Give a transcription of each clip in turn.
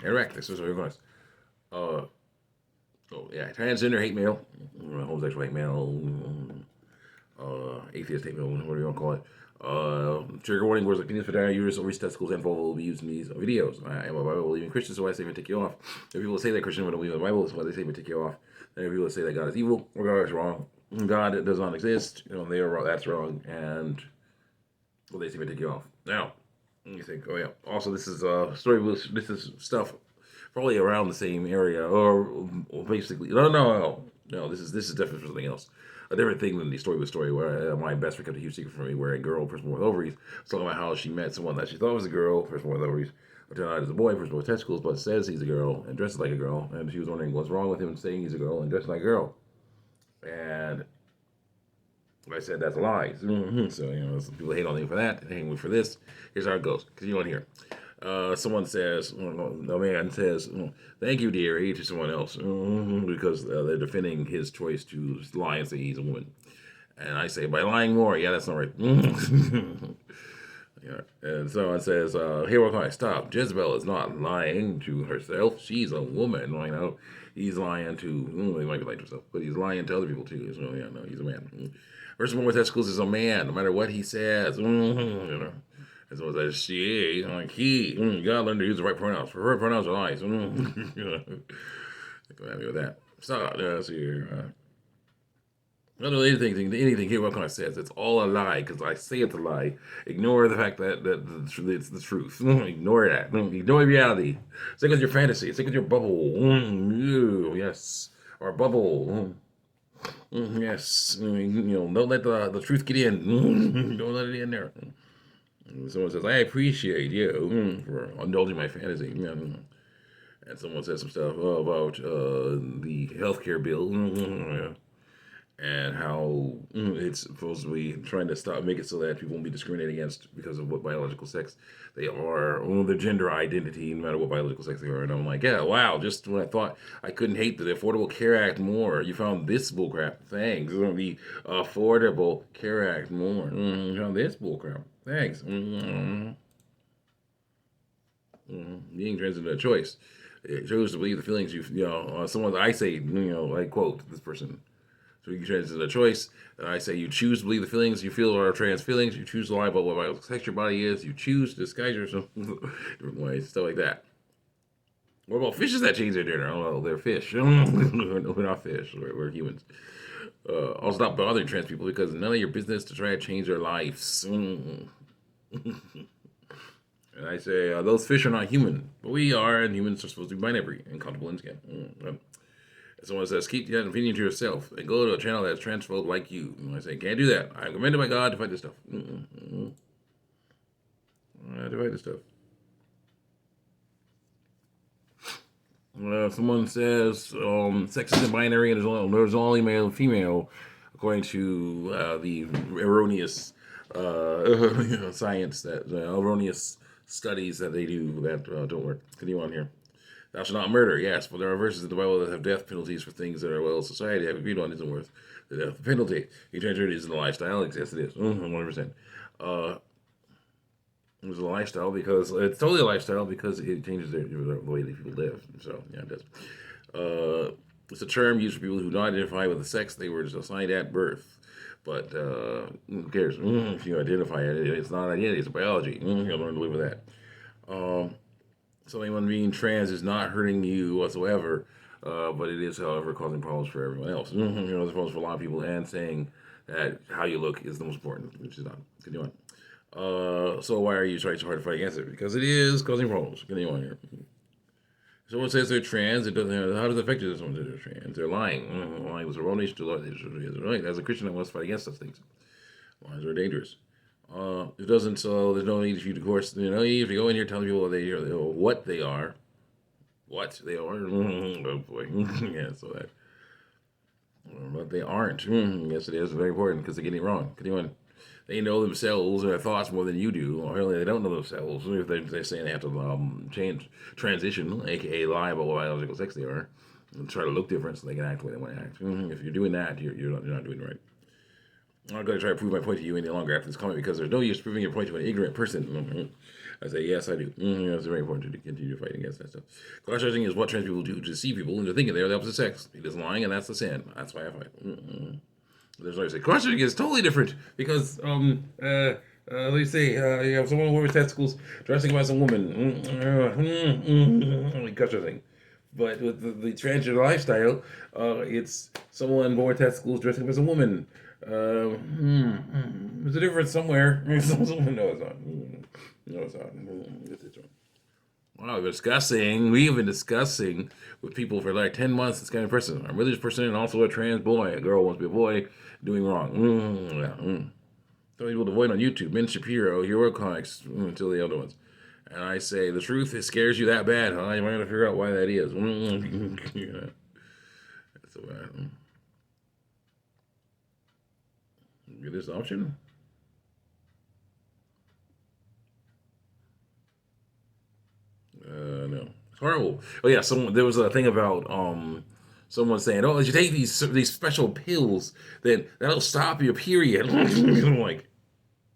Interact. This is what you're going. Oh yeah, transgender hate mail, homosexual hate mail, atheist hate mail, whatever you want to call it. Trigger warning words like penis, vagina, uterus, ovaries, testicles, and vulva will be used in these videos. I am a Bible believing Christian, so I say even take you off. If people say that Christian but don't believe in the Bible, that's why they say even take you off. And if people say that God is evil or God is wrong, God does not exist, they are wrong. That's wrong, and well, they say even take you off. Now, you think, oh yeah. Also, this is story. This is stuff probably around the same area, or basically, no. This is definitely for something else. A different thing than the story with story, where my best friend kept a huge secret from me, where a girl, first born with ovaries, was talking about how she met someone that she thought was a girl, first born with ovaries, but turned out as a boy, first born with testicles, but says he's a girl and dresses like a girl, and she was wondering what's wrong with him saying he's a girl and dressing like a girl, and I said that's lies. So some people hate on me for that, hate me for this. Here's how it goes. Continue on here. Someone says, a man says, "Thank you, dearie," to someone else because they're defending his choice to lie and say he's a woman. And I say, by lying more, yeah, that's not right. Yeah. And someone says, "Here, what can I stop? Jezebel is not lying to herself. She's a woman. He's lying to, he might be lying to himself, but he's lying to other people too. So, yeah, no, he's a man. Person born with testicles is a man, no matter what he says. And someone says, she, I'm like, he. You gotta learn to use the right pronouns. Preferred pronouns are lies. Come at me with that. So, let's see here. I don't know anything here. What kind of says it's all a lie because I say it's a lie. Ignore the fact that it's the truth. Ignore that. Ignore reality. Stick with your fantasy. Stick with your bubble. Yes, or bubble. Yes. Don't let the truth get in. Don't let it in there. Someone says, "I appreciate you for indulging my fantasy." And someone says some stuff about the healthcare bill. And how it's supposedly trying to make it so that people won't be discriminated against because of what biological sex they are, or their gender identity, no matter what biological sex they are. And I'm like, yeah, wow, just when I thought I couldn't hate the Affordable Care Act more, you found this bullcrap. Thanks. The Affordable Care Act more. You found this bullcrap. Thanks. Being trans is a choice. It chose to believe the feelings someone I say, I quote this person. So you trans is a choice. And I say you choose to believe the feelings you feel are trans feelings. You choose to lie about what sex your body is. You choose to disguise yourself different ways, stuff like that. What about fishes that change their gender? Oh, well, they're fish. We're not fish. We're humans. I'll stop bothering trans people because none of your business to try to change their lives. And I say those fish are not human, but we are, and humans are supposed to be binary and comfortable in skin. Someone says, keep that opinion to yourself and go to a channel that's transphobe like you. And I say, can't do that. I'm commanded by God to fight this stuff. To fight this stuff. Someone says, sex isn't binary and there's only male and female, according to the erroneous science, that erroneous studies that they do that don't work. Continue on here. Thou shalt not murder, yes, but there are verses in the Bible that have death penalties for things that are well society have agreed on isn't worth the death penalty. The transgender is in the lifestyle. Yes, it is. 100%. It's a lifestyle because it's totally a lifestyle because it changes the way that people live. So, yeah, it does. It's a term used for people who don't identify with the sex they were assigned at birth. But who cares? If you identify it, it's not an identity, it's a biology. You gotta learn to live with that. So anyone being trans is not hurting you whatsoever, but it is, however, causing problems for everyone else. There's problems for a lot of people, and saying that how you look is the most important, which is not. Continue on. So why are you trying so hard to fight against it? Because it is causing problems. Continue on here. Someone says they're trans. It doesn't. How does it affect you if someone says they're trans? They're lying. Lying was erroneous. As a Christian, I must fight against those things. Lies are dangerous. It doesn't. So there's no need for you to, of course. If you go in here telling people what they are. Oh boy. Yeah. So that. But they aren't. Yes, it is very important because they're getting it wrong. Continue on. They know themselves and their thoughts more than you do. Or really, they don't know themselves. If they're saying they have to transition, aka lie about what biological sex they are, and try to look different so they can act the way they want to act. If you're doing that, you're not doing it right. I'm not going to try to prove my point to you any longer after this comment because there's no use proving your point to an ignorant person. I say, yes, I do. It's very important to continue fighting against that stuff. Cross-dressing is what trans people do to deceive people into thinking they're the opposite sex. It is lying, and that's the sin. That's why I fight. There's no say. Cross-dressing is totally different because, let's say, you have someone with testicles dressing up as a woman. Cross-dressing. But with the transgender lifestyle, it's someone born with testicles dressing up as a woman. There's a difference somewhere. No, it's not. No, it's not. It's wrong. Wow, we have been discussing with people for like 10 months this kind of person. I'm a religious person and also a trans boy. A girl wants to be a boy, doing wrong. Tell people to avoid on YouTube. Ben Shapiro, Hero Comics, until the other ones. And I say, the truth, it scares you that bad, huh? You might have to figure out why that is. That's so bad. Get this option? No. It's horrible. Oh yeah, there was a thing about someone saying, "Oh, if you take these special pills, then that'll stop your period." I'm like,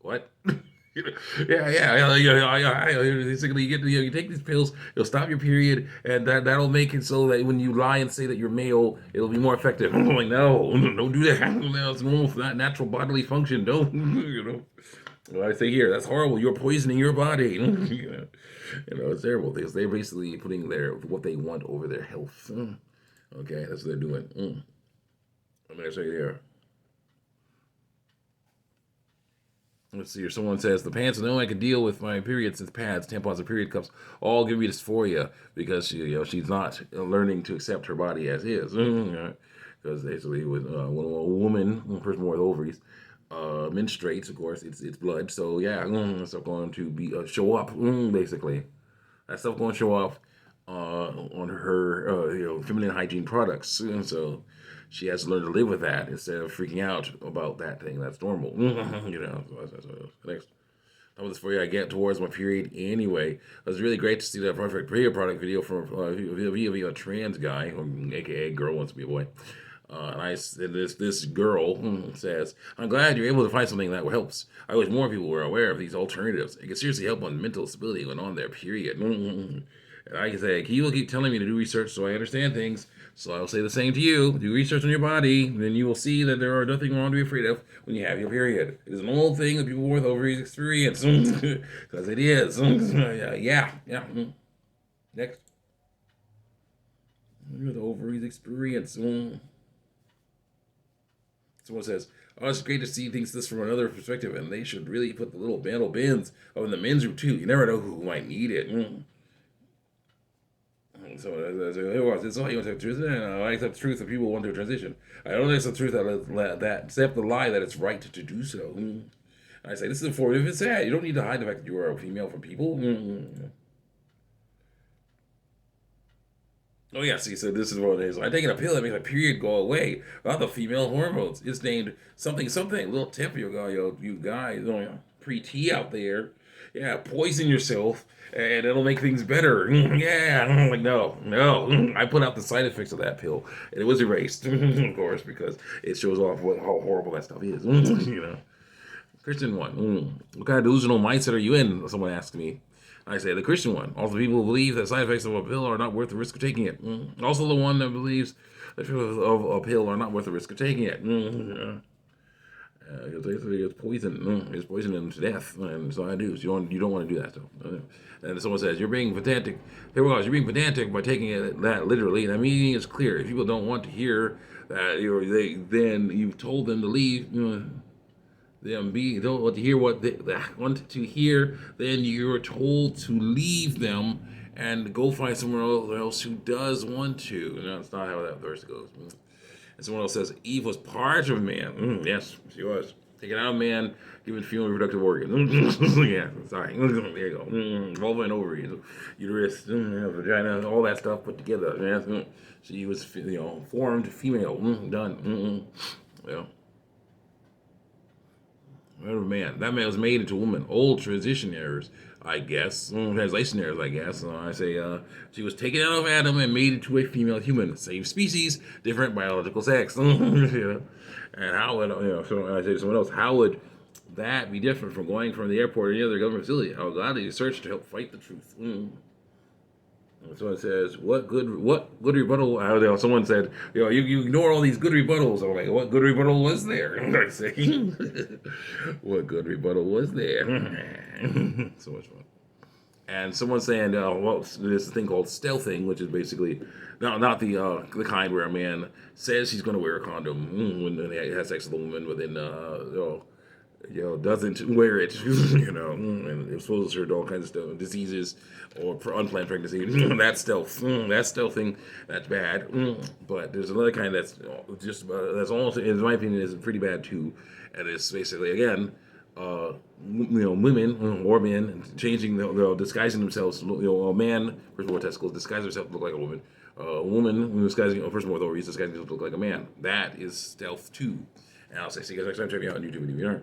what? Basically, you take these pills, it'll stop your period, and that'll make it so that when you lie and say that you're male, it'll be more effective. I'm like, no, don't do that. It's normal, not natural bodily function. Don't, What I say here, that's horrible. You're poisoning your body. It's terrible because they're basically putting what they want over their health. Okay, that's what they're doing. I'm gonna say here. Let's see here. Someone says the pants are the only I can deal with my period since pads, tampons, and period cups all give me dysphoria because she's not learning to accept her body as is. Because basically, when a woman, a person with ovaries, menstruates, of course, it's blood. So yeah, that's going to be show up. Basically, that stuff going to show up on her feminine hygiene products. And so she has to learn to live with that instead of freaking out about that thing. That's normal. So next. That was for you. I get towards my period anyway. It was really great to see that perfect period product video from a trans guy, aka girl wants to be a boy. And this girl says, "I'm glad you're able to find something that helps. I wish more people were aware of these alternatives. It can seriously help on mental stability when on their period." And I can say, "You will keep telling me to do research so I understand things. So I'll say the same to you. Do research on your body, then you will see that there are nothing wrong to be afraid of when you have your period. It is an old thing that people with ovaries experience because it is. Yeah. Next, with ovaries experience." Someone says, "Oh, it's great to see things this from another perspective, and they should really put the little metal bins in the men's room too. You never know who might need it." So it's all you want to have truth. I accept the truth that people want to transition. I don't accept the truth that accept the lie that it's right to do so. I say this is informative. It's sad. You don't need to hide the fact that you are a female from people. Oh yeah, see, so this is what it is. I'm taking a pill that makes my period go away. Without the female hormones. It's named something something. A little tip, you guys, pre-T out there. Yeah, poison yourself, and it'll make things better. Yeah, I'm like no. I put out the side effects of that pill, and it was erased, of course, because it shows off how horrible that stuff is. Christian one. What kind of delusional mindset are you in? Someone asked me. I say the Christian one. Also, the people who believe that side effects of a pill are not worth the risk of taking it. Also, the one that believes the truth of a pill are not worth the risk of taking it. It's poison. It's poisoning them to death, and so I do. So you don't want to do that stuff. And someone says you're being pedantic. Here we go. You're being pedantic by taking it that literally. That meaning is clear. If people don't want to hear that, then you've told them to leave. Don't want to hear what they want to hear, then you're told to leave them and go find someone else who does want to. No, that's not how that verse goes. And someone else says Eve was part of man. Yes, she was. Taken out of man, given female reproductive organs. Yeah, sorry. There you go. Vulva and ovaries, uterus, vagina, all that stuff put together. Yes. She was, formed female. Done. Yeah. Man, that man was made into a woman. Old transition errors. I guess. Translation errors, I guess. I say she was taken out of Adam and made into a female human. Same species, different biological sex. And how would, so I say to someone else, how would that be different from going from the airport or any other government facility? How gladly you search to help fight the truth. Someone says, "What good rebuttal?" Someone said, you ignore all these good rebuttals." I'm like, "What good rebuttal was there?" I say, "What good rebuttal was there?" So much fun. And someone's saying, "Well, there's this thing called stealthing, which is basically not the kind where a man says he's going to wear a condom when he has sex with a woman, but then doesn't wear it, and exposes her to all kinds of stuff, diseases, or for unplanned pregnancy. That's stealth. That's stealthing. That's bad. But there's another kind that's that's almost, in my opinion, is pretty bad too, and it's basically again, women or men changing, disguising themselves. A man, first of all, testicles, disguise themselves to look like a woman. A woman disguising, first of all, with ovaries, disguising themselves to look like a man. That is stealth too. And I'll say, see you guys next time. Check me out on YouTube and DVR.